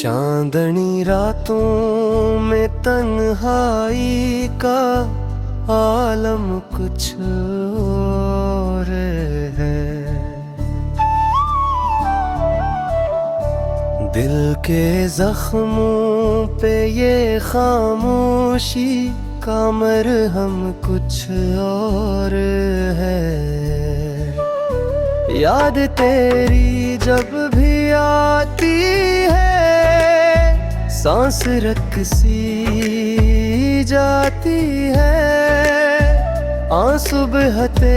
चांदनी रातों में तन्हाई का आलम कुछ और है। दिल के जख्मों पे ये खामोशी का मरहम कुछ और है। याद तेरी जब भी आती है सांस रक्सी जाती है। आंसू बहते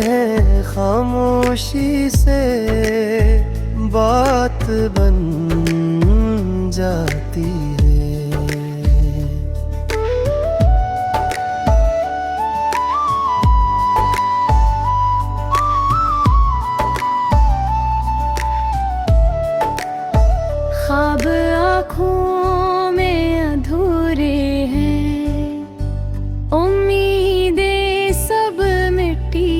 हैं खामोशी से बात बन जाती है। ख्वाब आँखों में अधूरे हैं, उम्मीदें सब मिटी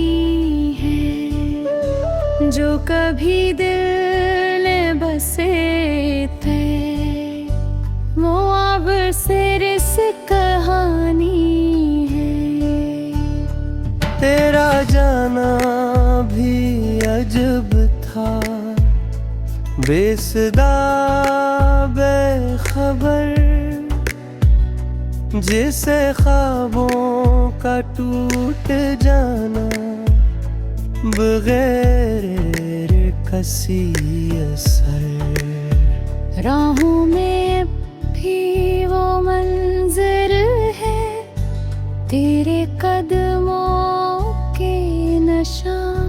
हैं। जो कभी दिल में बसे थे वो अब सिर्फ कहानी है। तेरा जाना भी अजब था, बेसदा बेखबर, जिसे ख्वाबों का टूट जाना बगैर किसी असर। राहों में भी वो मंजर है, तेरे कदमों के निशान।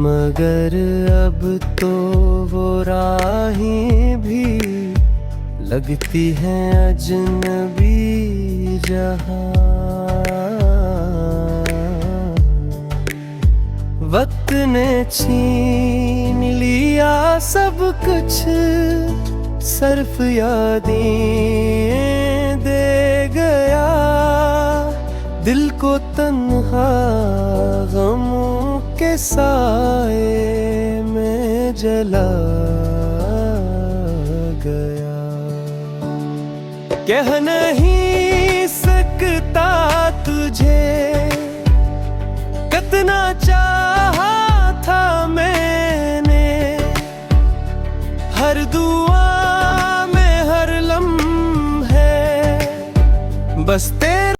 मगर अब तो वो राहें भी लगती हैं अजनबी जहां। वक्त ने छीन लिया सब कुछ, सिर्फ यादें दे गया। दिल को तन्हा गमों के साए में जला गया। कह नहीं सकता तुझे कितना चाहा था मैंने। हर दुआ में हर लम्हे बस तेरे